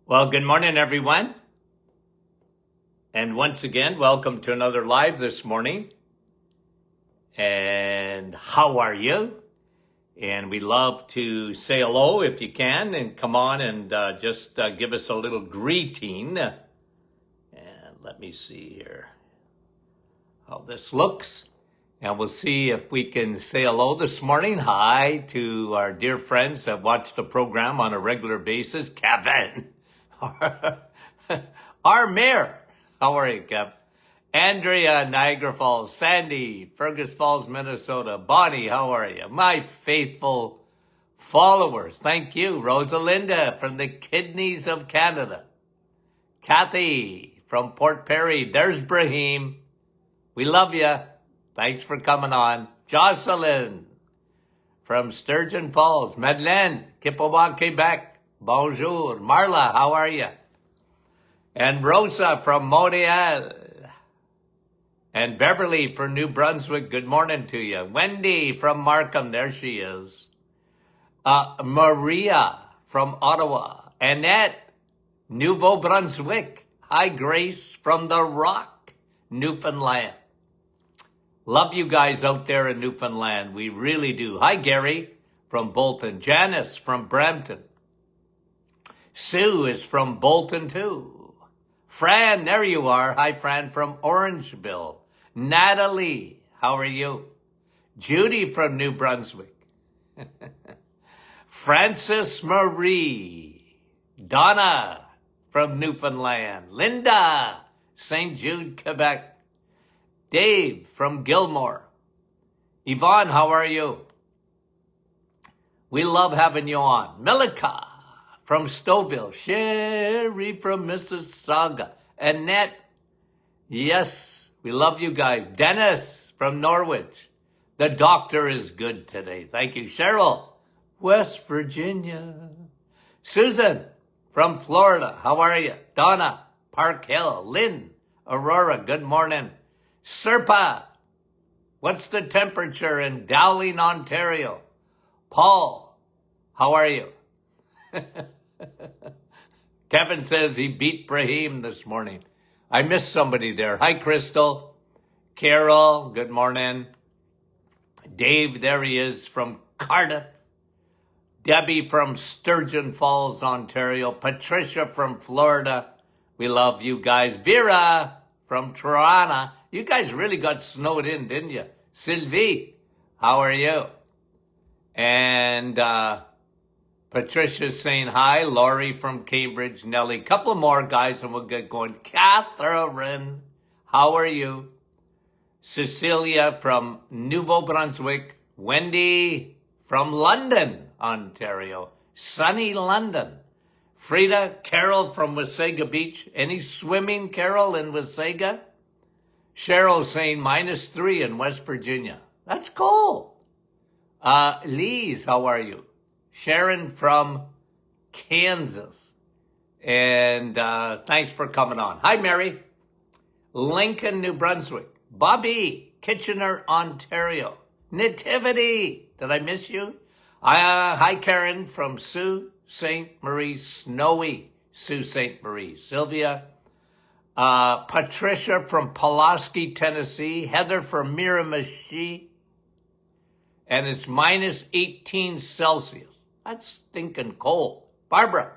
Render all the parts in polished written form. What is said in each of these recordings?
Well, good morning, everyone. And once again, welcome to another live this morning. And how are you? And we love to say hello if you can and come on and just give us a little greeting. And let me see here how this looks. And we'll see if we can say hello this morning. Hi to our dear friends that watch the program on a regular basis. Kevin, our mayor. How are you, Kev? Andrea, Niagara Falls. Sandy, Fergus Falls, Minnesota. Bonnie, how are you? My faithful followers. Thank you. Rosalinda from the Kidneys of Canada. Kathy from Port Perry. There's Brahim. We love you. Thanks for coming on. Jocelyn from Sturgeon Falls. Madeleine, Kippawa, Quebec. Bonjour. Marla, how are you? And Rosa from Montreal. And Beverly from New Brunswick. Good morning to you. Wendy from Markham. There she is. Maria from Ottawa. Annette, Nouveau Brunswick. Hi, Grace from The Rock, Newfoundland. Love you guys out there in Newfoundland. We really do. Hi, Gary from Bolton. Janice from Brampton. Sue is from Bolton, too. Fran, there you are. Hi, Fran from Orangeville. Natalie, how are you? Judy from New Brunswick. Frances Marie. Donna from Newfoundland. Linda, St. Jude, Quebec. Dave from Gilmore. Yvonne, how are you? We love having you on. Milika from Stouffville. Sherry from Mississauga. Annette, yes, we love you guys. Dennis from Norwich. The doctor is good today. Thank you. Cheryl, West Virginia. Susan from Florida. How are you? Donna, Park Hill. Lynn, Aurora, good morning. Serpa, what's the temperature in Dowling, Ontario? Paul, how are you? Kevin says he beat Brahim this morning. I missed somebody there. Hi, Crystal. Carol, good morning. Dave, there he is from Cardiff. Debbie from Sturgeon Falls, Ontario. Patricia from Florida. We love you guys. Vera from Toronto. You guys really got snowed in, didn't you? Sylvie, how are you? And Patricia's saying hi. Laurie from Cambridge. Nellie, couple more guys and we'll get going. Catherine, how are you? Cecilia from Nouveau Brunswick. Wendy from London, Ontario. Sunny London. Frida, Carol from Wasaga Beach. Any swimming, Carol, in Wasaga? Cheryl saying -3 in West Virginia. That's cool. Lise, how are you? Sharon from Kansas. And thanks for coming on. Hi, Mary. Lincoln, New Brunswick. Bobby, Kitchener, Ontario. Nativity, did I miss you? Hi, Karen from Sault Ste. Marie. Snowy Sault Ste. Marie. Sylvia. Patricia from Pulaski, Tennessee. Heather from Miramichi. And it's -18 Celsius. That's stinking cold. Barbara.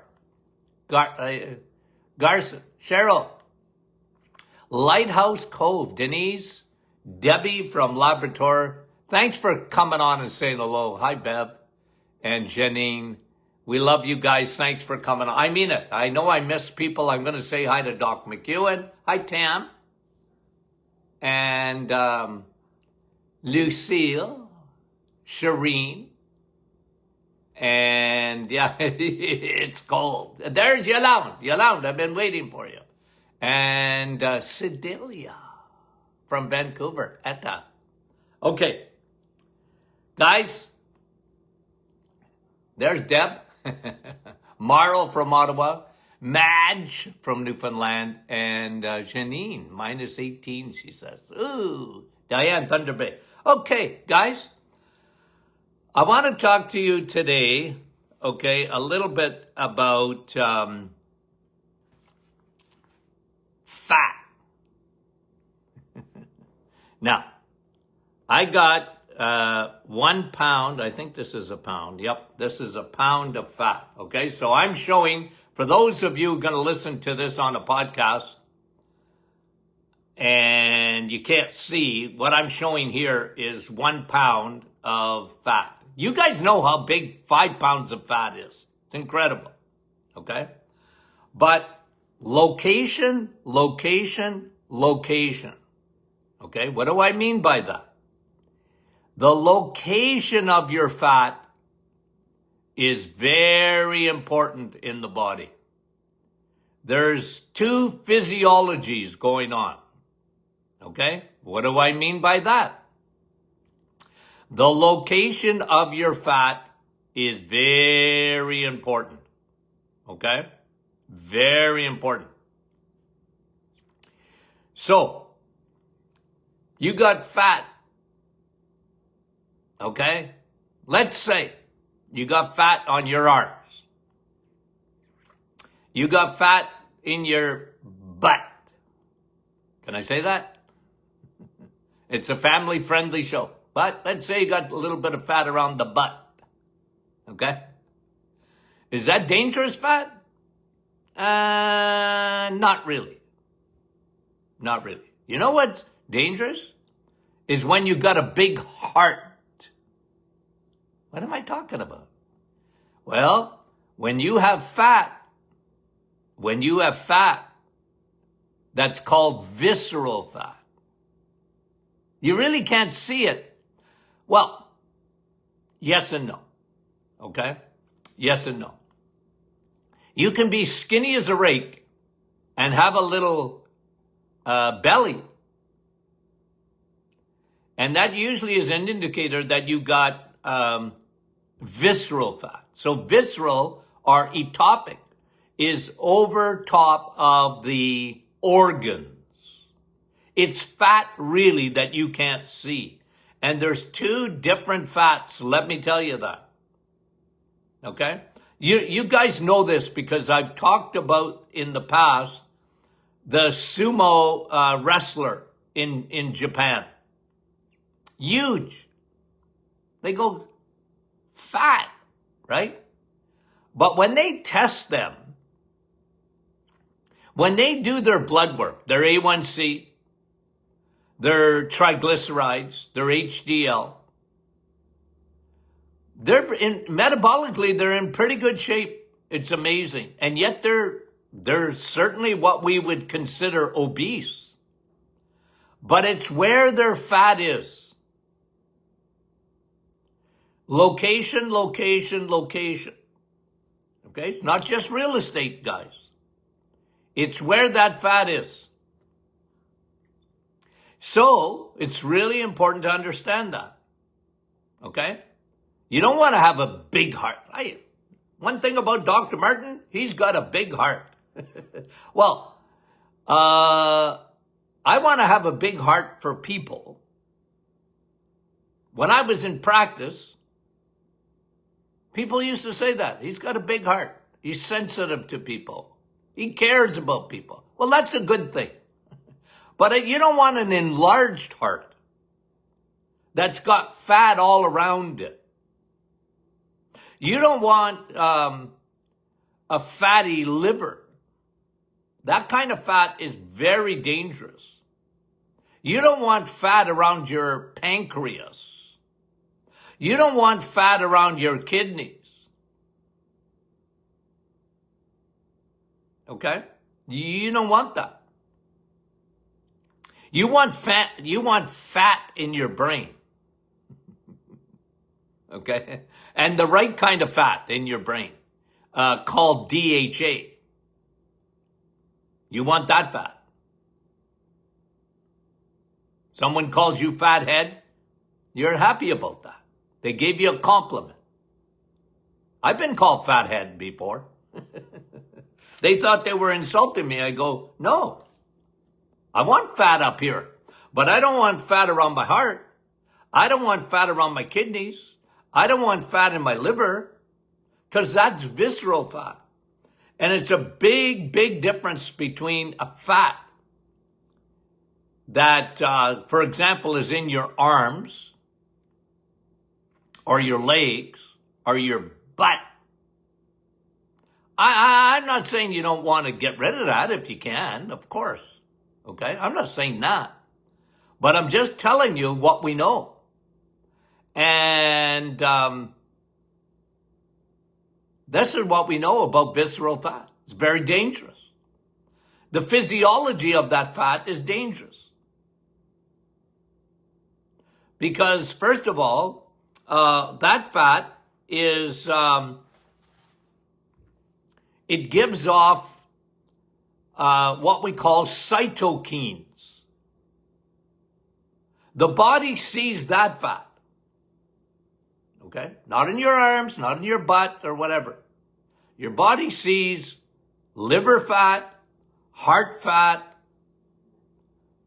Garson. Cheryl. Lighthouse Cove. Denise. Debbie from Labrador. Thanks for coming on and saying hello. Hi, Bev. And Janine. We love you guys. Thanks for coming on. I mean it. I know I miss people. I'm going to say hi to Doc McEwen. Hi, Tam. And Lucille. Shireen. And yeah, it's cold. There's Yolande. Yolande, I've been waiting for you. And Sedalia from Vancouver. Etta. Okay. Guys, there's Deb. Marl from Ottawa, Madge from Newfoundland, and Janine, -18, she says. Ooh, Diane, Thunder Bay. Okay, guys, I want to talk to you today, okay, a little bit about fat. Now, I got 1 pound. I think this is a pound. Yep, this is a pound of fat. Okay, so I'm showing, for those of you going to listen to this on a podcast and you can't see, what I'm showing here is 1 pound of fat. You guys know how big 5 pounds of fat is. It's incredible. Okay? But location, location, location. Okay? What do I mean by that? The location of your fat is very important in the body. There's 2 physiologies going on. Okay? What do I mean by that? The location of your fat is very important. Okay? Very important. So, you got fat. Okay? Let's say you got fat on your arms. You got fat in your butt. Can I say that? It's a family-friendly show. But let's say you got a little bit of fat around the butt. Okay? Is that dangerous fat? Not really. Not really. You know what's dangerous? Is when you got a big heart. What am I talking about? Well, when you have fat, that's called visceral fat. You really can't see it. Well, yes and no. Okay? Yes and no. You can be skinny as a rake and have a little belly. And that usually is an indicator that you got visceral fat. So visceral or ectopic is over top of the organs. It's fat really that you can't see. And there's 2 different fats, let me tell you that. Okay? You guys know this because I've talked about in the past the sumo wrestler in Japan. Huge. They go fat, right? But when they test them, when they do their blood work, their A1C, their triglycerides, their HDL, metabolically, they're in pretty good shape. It's amazing. And yet they're certainly what we would consider obese. But it's where their fat is. Location, location, location. Okay? It's not just real estate, guys. It's where that fat is. So, it's really important to understand that. Okay? You don't want to have a big heart. One thing about Dr. Martin, he's got a big heart. Well, I want to have a big heart for people. When I was in practice, people used to say that. He's got a big heart. He's sensitive to people. He cares about people. Well, that's a good thing. But you don't want an enlarged heart that's got fat all around it. You don't want a fatty liver. That kind of fat is very dangerous. You don't want fat around your pancreas. You don't want fat around your kidneys. Okay? You don't want that. You want fat in your brain. Okay? And the right kind of fat in your brain, called DHA. You want that fat. Someone calls you fat head, you're happy about that. They gave you a compliment. I've been called fat head before. They thought they were insulting me. I go, no. I want fat up here, but I don't want fat around my heart. I don't want fat around my kidneys. I don't want fat in my liver, because that's visceral fat. And it's a big, big difference between a fat that, for example, is in your arms or your legs or your butt. I'm not saying you don't want to get rid of that if you can, of course. Okay? I'm not saying that. But I'm just telling you what we know. And this is what we know about visceral fat. It's very dangerous. The physiology of that fat is dangerous. Because, first of all, that fat is, it gives off what we call cytokines. The body sees that fat. Okay? Not in your arms, not in your butt or whatever. Your body sees liver fat, heart fat,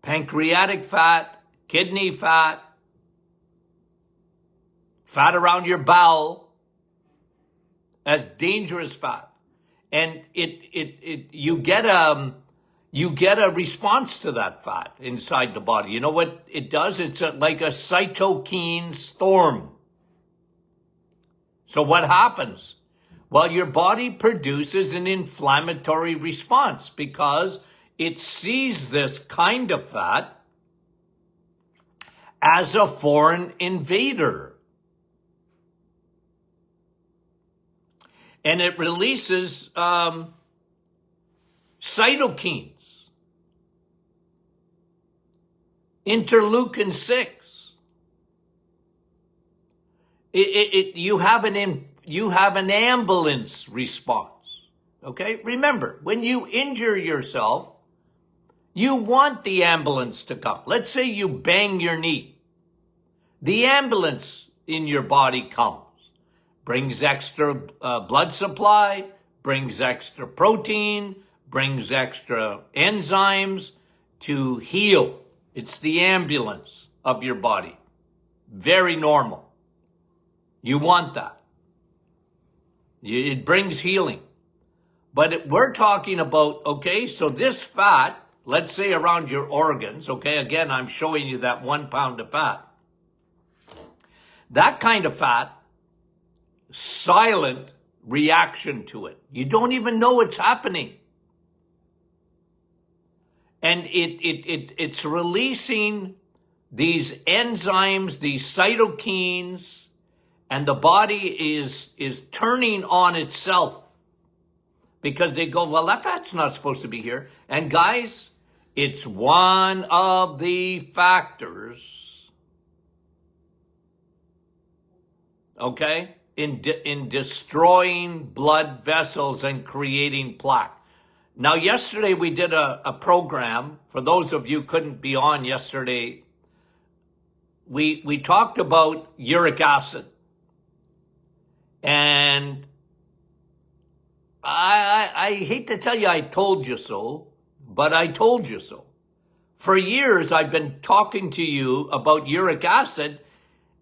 pancreatic fat, kidney fat, fat around your bowel as dangerous fat. And you get a response to that fat inside the body. You know what it does? It's like a cytokine storm. So what happens? Well, your body produces an inflammatory response because it sees this kind of fat as a foreign invader. And it releases cytokines, interleukin 6. You have an ambulance response. Okay? Remember, when you injure yourself, you want the ambulance to come. Let's say you bang your knee. The ambulance in your body comes. Brings extra blood supply, brings extra protein, brings extra enzymes to heal. It's the ambulance of your body. Very normal. You want that. It brings healing. But we're talking about, okay, so this fat, let's say around your organs, okay, again, I'm showing you that 1 pound of fat. That kind of fat, silent reaction to it. You don't even know it's happening. And it's releasing these enzymes, these cytokines, and the body is turning on itself because they go, well, that fat's not supposed to be here. And guys, it's one of the factors, okay, in destroying blood vessels and creating plaque. Now, yesterday we did a program. For those of you who couldn't be on yesterday, we talked about uric acid. And I hate to tell you I told you so, but I told you so. For years, I've been talking to you about uric acid,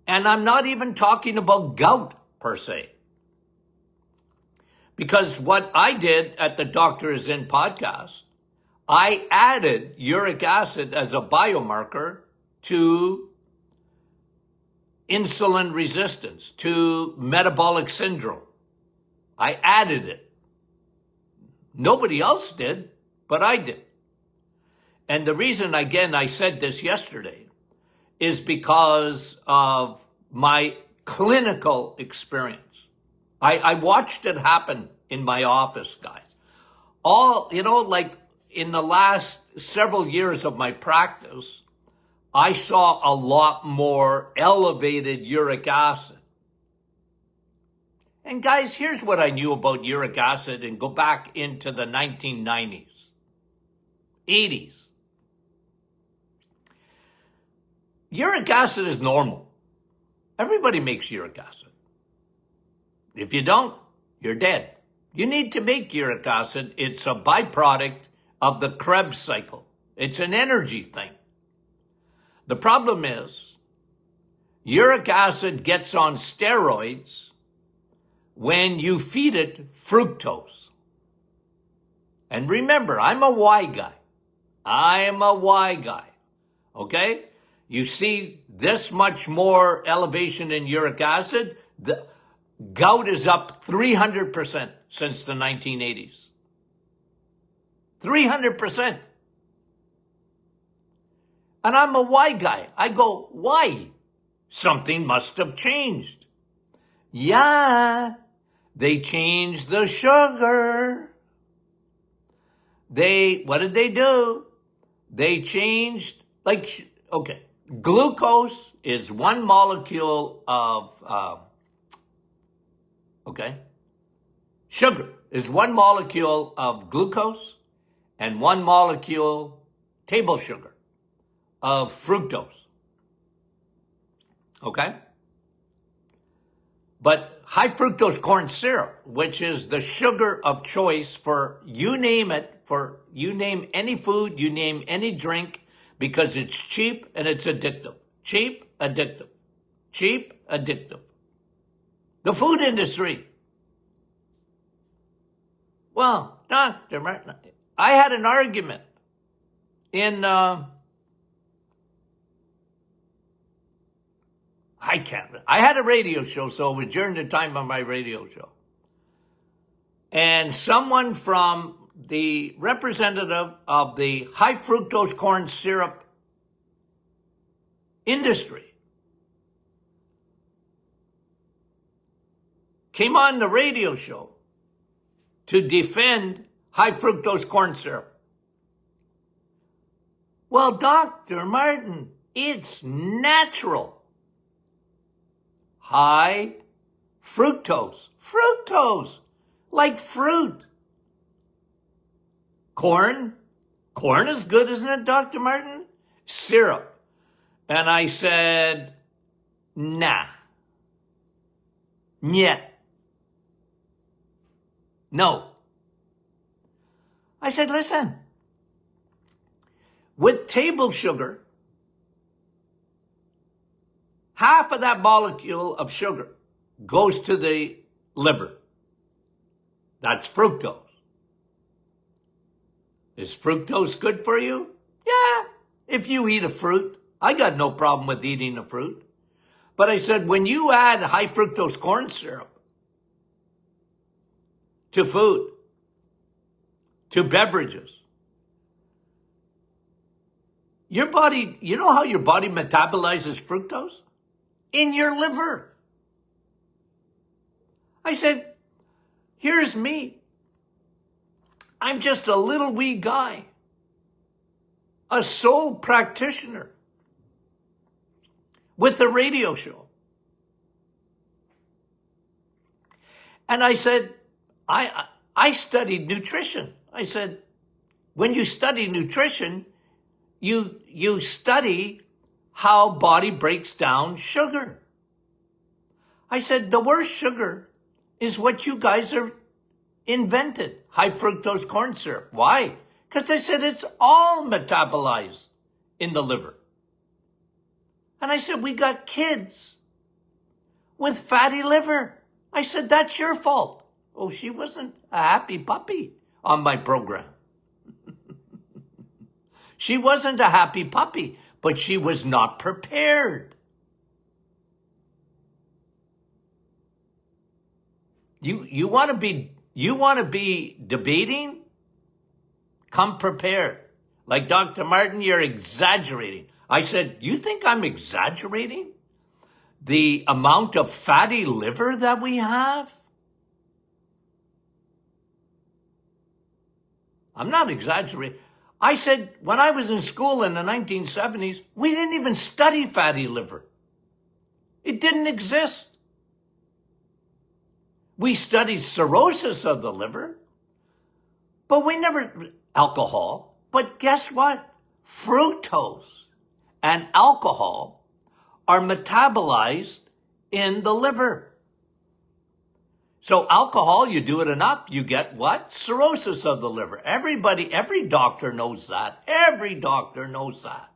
and I'm not even talking about gout per se. Because what I did at the Doctor Is In podcast, I added uric acid as a biomarker to insulin resistance, to metabolic syndrome. I added it. Nobody else did, but I did. And the reason, again, I said this yesterday is because of my clinical experience. I watched it happen in my office, guys. Like in the last several years of my practice, I saw a lot more elevated uric acid. And guys, here's what I knew about uric acid, and go back into the 1990s, 80s. Uric acid is normal. Everybody makes uric acid. If you don't, you're dead. You need to make uric acid. It's a byproduct of the Krebs cycle. It's an energy thing. The problem is, uric acid gets on steroids when you feed it fructose. And remember, I'm a Y guy. I'm a Y guy. okay? You see this much more elevation in uric acid. The gout is up 300% since the 1980s. 300%. And I'm a why guy. I go, why? Something must have changed. Yeah, they changed the sugar. What did they do? They changed, okay, glucose is one molecule of, sugar is one molecule of glucose and one molecule, table sugar, of fructose. Okay? But high fructose corn syrup, which is the sugar of choice for you name it, for you name any food, you name any drink, because it's cheap and it's addictive. Cheap, addictive. Cheap, addictive. The food industry. Well, Dr. Martin, I had an argument in, I had a radio show, so it was during the time of my radio show. And someone from the representative of the high fructose corn syrup industry came on the radio show to defend high fructose corn syrup. Well, Dr. Martin, it's natural. High fructose. Fructose. Like fruit. Corn. Corn is good, isn't it, Dr. Martin? Syrup. And I said, nah. Nyet. No. I said, listen. With table sugar, half of that molecule of sugar goes to the liver. That's fructose. Is fructose good for you? Yeah, if you eat a fruit. I got no problem with eating a fruit. But I said, when you add high fructose corn syrup to food, to beverages, your body, you know how your body metabolizes fructose? In your liver. I said, here's me. I'm just a little wee guy, a sole practitioner with a radio show. And I said, I studied nutrition. I said, when you study nutrition, you study how body breaks down sugar. I said, the worst sugar is what you guys are invented, high fructose corn syrup. Why? Because I said it's all metabolized in the liver. And I said, we got kids with fatty liver. I said, that's your fault. Oh, she wasn't a happy puppy on my program. She wasn't a happy puppy, but she was not prepared. You want to be debating? Come prepared. Like Dr. Martin, you're exaggerating. I said, you think I'm exaggerating the amount of fatty liver that we have? I'm not exaggerating. I said, when I was in school in the 1970s, we didn't even study fatty liver. It didn't exist. We studied cirrhosis of the liver, but we never, alcohol. But guess what? Fructose and alcohol are metabolized in the liver. So alcohol, you do it enough, you get what? Cirrhosis of the liver. Every doctor knows that. Every doctor knows that.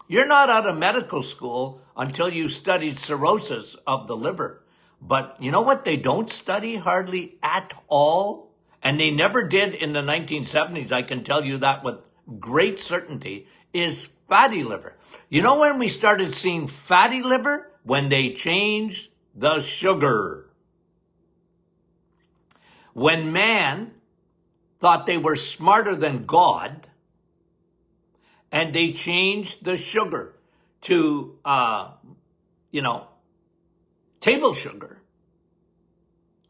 You're not out of medical school until you studied cirrhosis of the liver. But you know what they don't study hardly at all? And they never did in the 1970s, I can tell you that with great certainty, is fatty liver. You know when we started seeing fatty liver? When they changed the sugar. When man thought they were smarter than God, and they changed the sugar to, table sugar.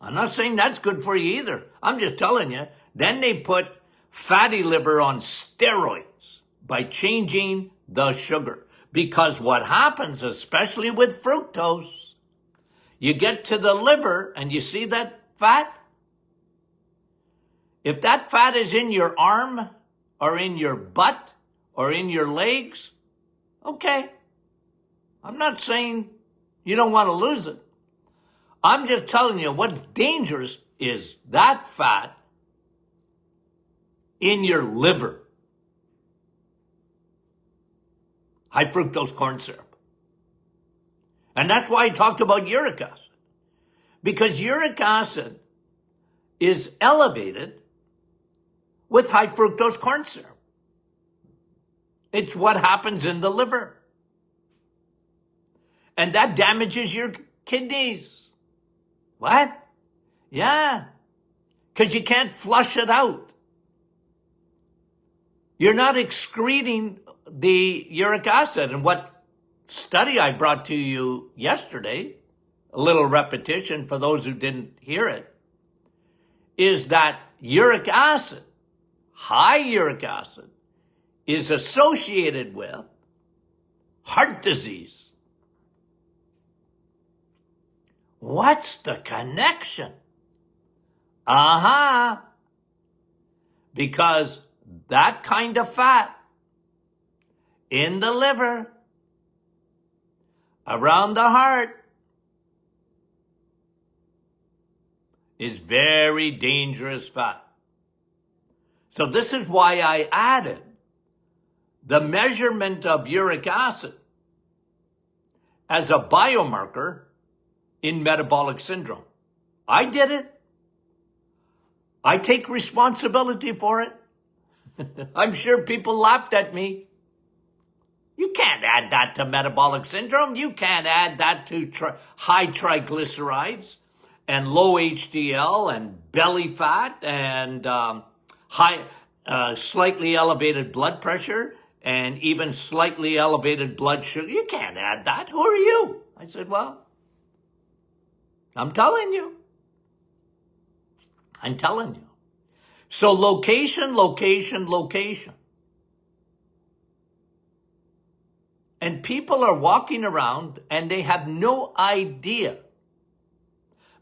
I'm not saying that's good for you either. I'm just telling you. Then they put fatty liver on steroids by changing the sugar. Because what happens, especially with fructose, you get to the liver and you see that fat? If that fat is in your arm or in your butt or in your legs, okay. I'm not saying you don't want to lose it. I'm just telling you what's dangerous is that fat in your liver. High fructose corn syrup. And that's why I talked about uric acid. Because uric acid is elevated with high fructose corn syrup. It's what happens in the liver. And that damages your kidneys. What? Yeah. Because you can't flush it out. You're not excreting the uric acid. And what study I brought to you yesterday, a little repetition for those who didn't hear it, is that uric acid, high uric acid, is associated with heart disease. What's the connection? Because that kind of fat in the liver, around the heart, is very dangerous fat. So this is why I added the measurement of uric acid as a biomarker in metabolic syndrome. I did it. I take responsibility for it. I'm sure people laughed at me. You can't add that to metabolic syndrome. You can't add that to high triglycerides and low HDL and belly fat and slightly elevated blood pressure and even slightly elevated blood sugar. You can't add that. Who are you? I said, well, I'm telling you. I'm telling you. So location, location, location. And people are walking around and they have no idea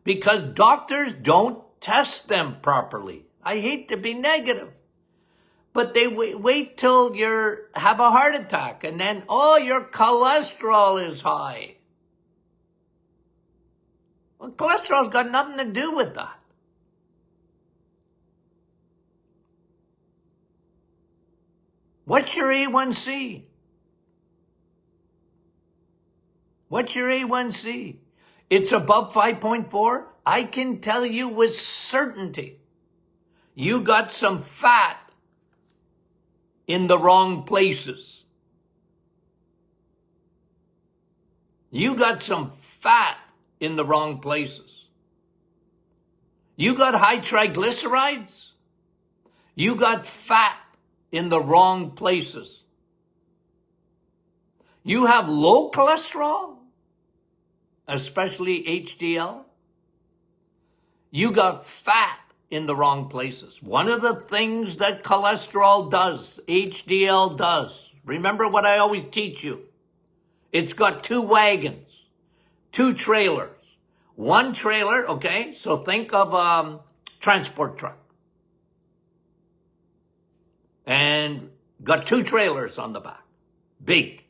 because doctors don't test them properly. I hate to be negative, but they wait till you have a heart attack and then, oh, your cholesterol is high. Well, cholesterol's got nothing to do with that. What's your A1C? What's your A1C? It's above 5.4. I can tell you with certainty, you got some fat in the wrong places. You got some fat in the wrong places. You got high triglycerides. You got fat in the wrong places. You have low cholesterol, especially HDL. You got fat in the wrong places. One of the things that cholesterol does, HDL does, remember what I always teach you. It's got two wagons, two trailers. One trailer, okay, so think of a transport truck. And got two trailers on the back, big.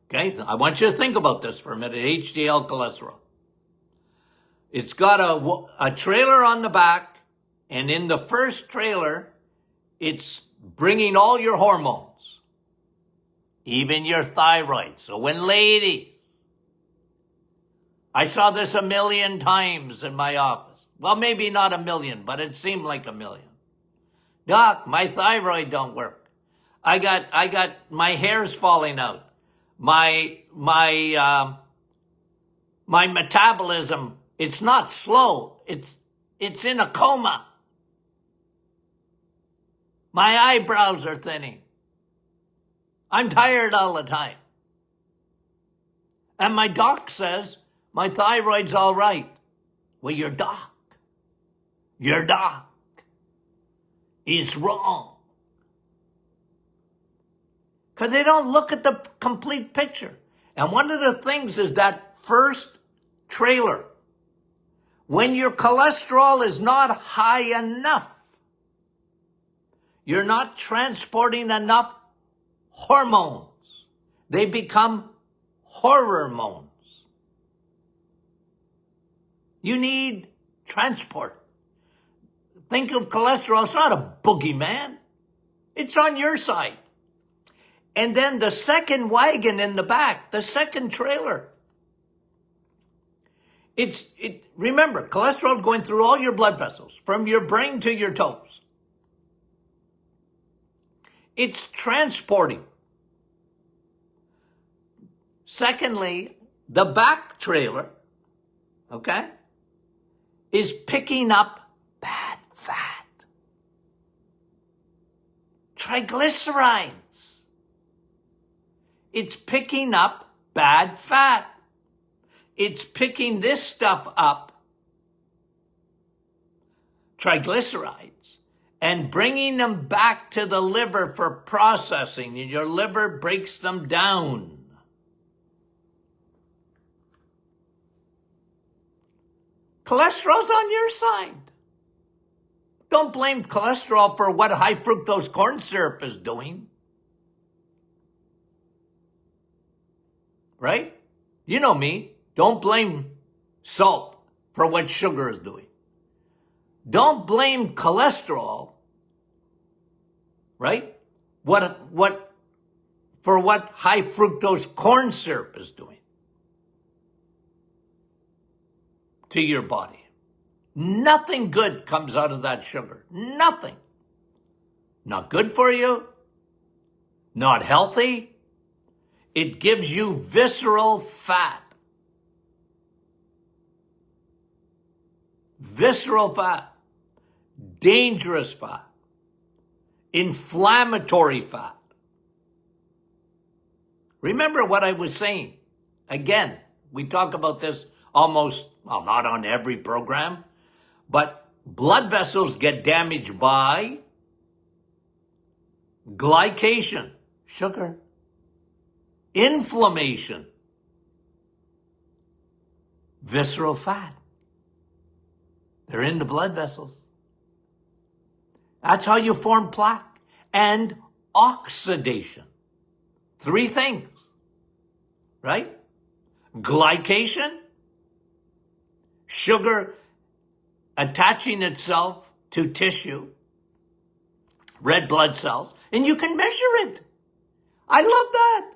Okay, so I want you to think about this for a minute, HDL cholesterol. It's got a trailer on the back, and in the first trailer, it's bringing all your hormones, even your thyroid. So when ladies, I saw this 1 million times in my office. Well, maybe not 1 million, but it seemed like 1 million. Doc, my thyroid don't work. I got my hair's falling out. My metabolism, it's not slow. It's in a coma. My eyebrows are thinning. I'm tired all the time. And my doc says my thyroid's all right. Well, your doc is wrong. Because they don't look at the complete picture. And one of the things is that first trailer. When your cholesterol is not high enough, you're not transporting enough hormones. They become hormones. You need transport. Think of cholesterol. It's not a boogeyman. It's on your side. And then the second wagon in the back, the second trailer. Remember, cholesterol going through all your blood vessels, from your brain to your toes. It's transporting. Secondly, the back trailer, okay, is picking up bad fat. Triglycerides. It's picking up bad fat. It's picking this stuff up, triglycerides, and bringing them back to the liver for processing, and your liver breaks them down. Cholesterol's on your side. Don't blame cholesterol for what high fructose corn syrup is doing. Right? You know me. Don't blame salt for what sugar is doing. Don't blame cholesterol, right? For what high fructose corn syrup is doing to your body. Nothing good comes out of that sugar. Nothing. Not good for you. Not healthy. It gives you visceral fat. Visceral fat. Dangerous fat. Inflammatory fat. Remember what I was saying. Again, we talk about this almost, well, not on every program, but blood vessels get damaged by glycation, sugar, inflammation, visceral fat. They're in the blood vessels. That's how you form plaque. And oxidation. 3 things, right? Glycation, sugar attaching itself to tissue, red blood cells, and you can measure it. I love that.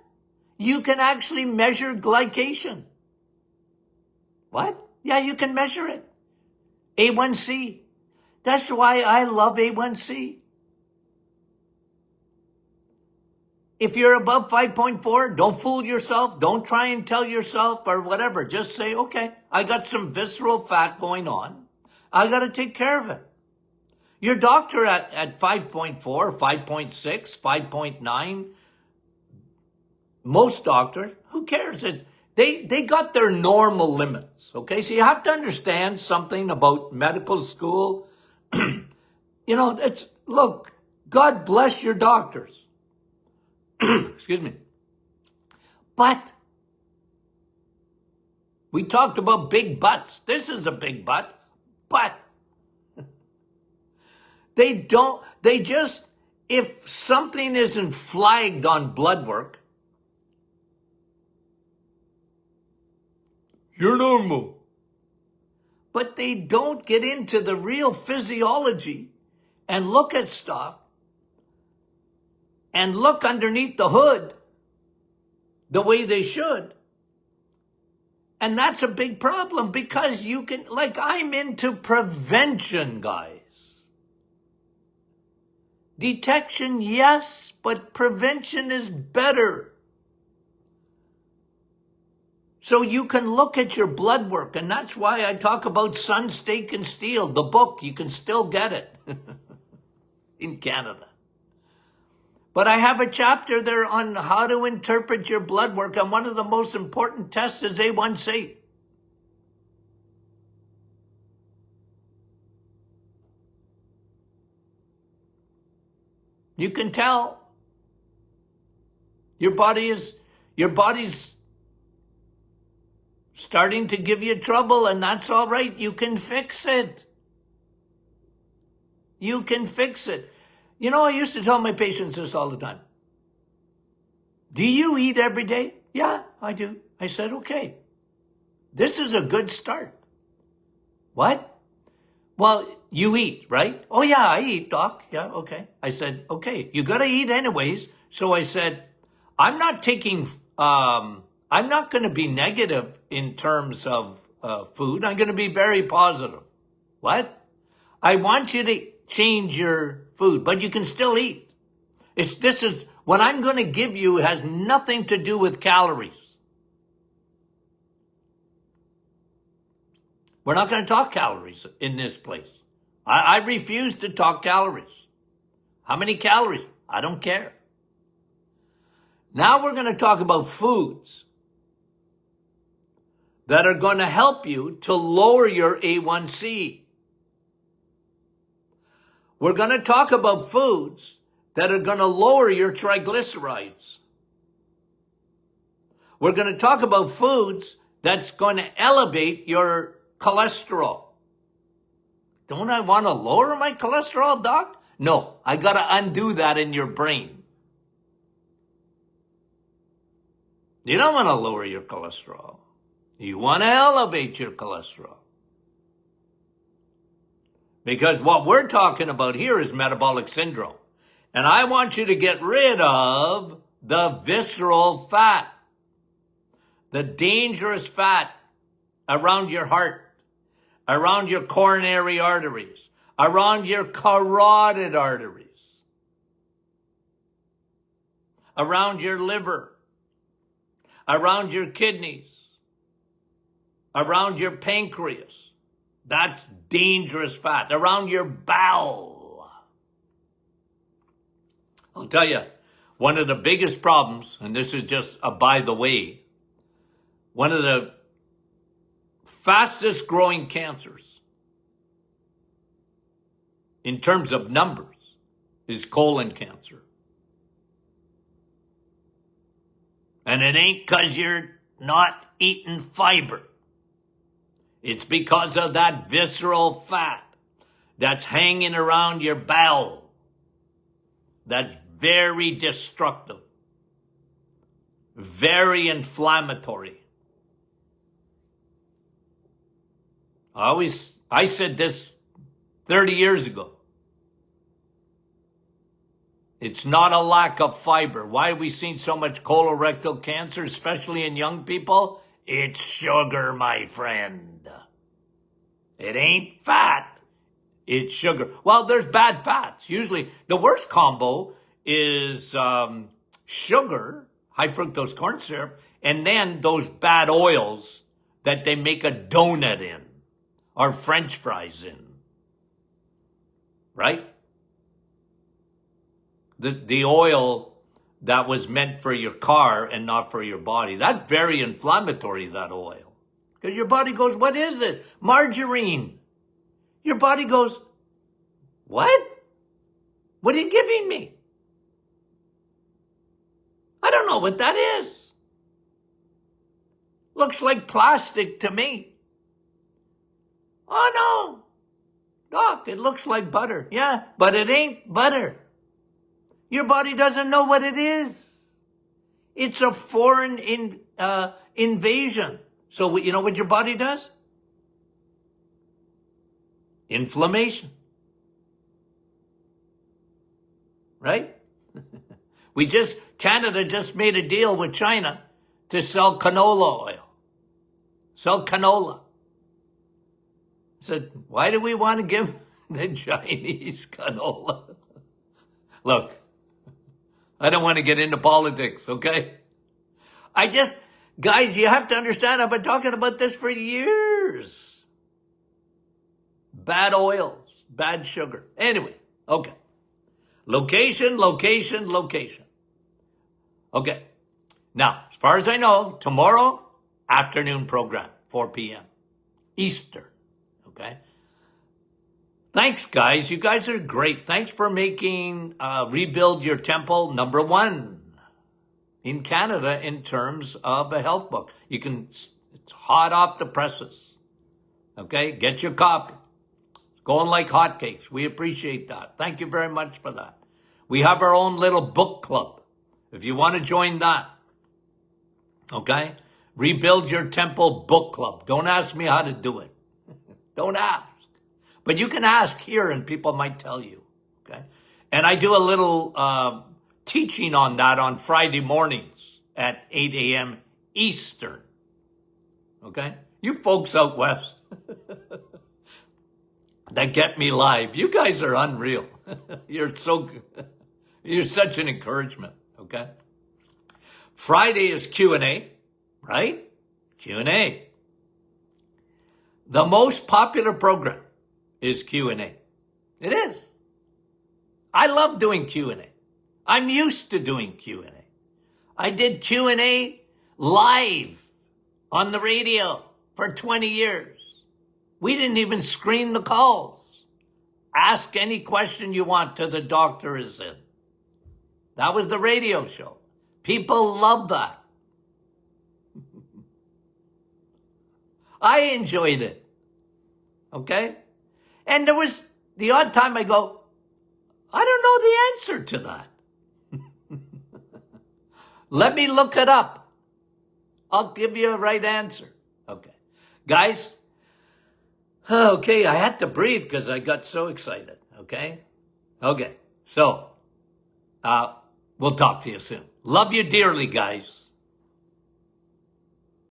You can actually measure glycation. What? Yeah, you can measure it. A1C. That's why I love A1C. If you're above 5.4, don't fool yourself. Don't try and tell yourself or whatever. Just say, okay, I got some visceral fat going on. I got to take care of it. Your doctor at 5.4, 5.6, 5.9, most doctors, who cares? They got their normal limits, okay? So you have to understand something about medical school. Look, God bless your doctors. Excuse me. But we talked about big butts. This is a big butt, but if something isn't flagged on blood work, you're normal. But they don't get into the real physiology and look at stuff and look underneath the hood the way they should. And that's a big problem because I'm into prevention, guys. Detection, yes, but prevention is better. So you can look at your blood work, and that's why I talk about Sun, Steak, and Steel, the book. You can still get it in Canada. But I have a chapter there on how to interpret your blood work, and one of the most important tests is A1C. You can tell your body's starting to give you trouble, and that's all right. You can fix it. You can fix it. You know, I used to tell my patients this all the time. Do you eat every day? Yeah, I do. I said, okay. This is a good start. What? Well, you eat, right? Oh, yeah, I eat, doc. Yeah, okay. I said, okay, you got to eat anyways. So I said, I'm not taking, I'm not going to be negative in terms of food. I'm going to be very positive. What? I want you to change your food, but you can still eat. What I'm going to give you has nothing to do with calories. We're not going to talk calories in this place. I refuse to talk calories. How many calories? I don't care. Now we're going to talk about foods that are going to help you to lower your A1C. We're going to talk about foods that are going to lower your triglycerides. We're going to talk about foods that's going to elevate your cholesterol. Don't I want to lower my cholesterol, doc? No, I got to undo that in your brain. You don't want to lower your cholesterol. You want to elevate your cholesterol. Because what we're talking about here is metabolic syndrome. And I want you to get rid of the visceral fat, the dangerous fat around your heart, around your coronary arteries, around your carotid arteries, around your liver, around your kidneys, around your pancreas. That's dangerous fat. Around your bowel. I'll tell you, one of the biggest problems, and this is just a by the way, one of the fastest growing cancers in terms of numbers is colon cancer. And it ain't because you're not eating fiber. It's because of that visceral fat that's hanging around your bowel. That's very destructive, very inflammatory. I said this 30 years ago. It's not a lack of fiber. Why have we seen so much colorectal cancer, especially in young people? It's sugar, my friend. It ain't fat. It's sugar. Well, there's bad fats. Usually the worst combo is sugar, high fructose corn syrup, and then those bad oils that they make a donut in or French fries in. Right? The oil that was meant for your car and not for your body. That's very inflammatory, that oil. Because your body goes, what is it? Margarine. Your body goes, what? What are you giving me? I don't know what that is. Looks like plastic to me. Oh no. Doc, it looks like butter. Yeah, but it ain't butter. Your body doesn't know what it is. It's a foreign invasion. So you know what your body does? Inflammation. Right? Canada just made a deal with China to sell canola oil. Sell canola. I said, why do we want to give the Chinese canola? Look, I don't want to get into politics, okay? Guys, you have to understand, I've been talking about this for years. Bad oils, bad sugar. Anyway, okay. Location, location, location. Okay. Now, as far as I know, tomorrow, afternoon program, 4 p.m. Eastern. Okay. Thanks, guys. You guys are great. Thanks for making Rebuild Your Temple #1 in Canada in terms of a health book. It's hot off the presses. Okay. Get your copy. It's going like hotcakes. We appreciate that. Thank you very much for that. We have our own little book club. If you want to join that. Okay? Rebuild Your Temple Book Club. Don't ask me how to do it. Don't ask. But you can ask here and people might tell you. Okay? And I do a little teaching on that on Friday mornings at 8 a.m. Eastern. Okay? You folks out west that get me live, you guys are unreal. You're such an encouragement. Okay? Friday is Q&A, right? Q&A. The most popular program is Q&A. It is. I love doing Q&A. I'm used to doing Q&A. I did Q&A live on the radio for 20 years. We didn't even screen the calls. Ask any question you want till the doctor is in. That was the radio show. People love that. I enjoyed it. Okay? And there was the odd time I go, I don't know the answer to that. Let me look it up. I'll give you a right answer. Okay. Guys, okay, I had to breathe because I got so excited. Okay? Okay. So, we'll talk to you soon. Love you dearly, guys.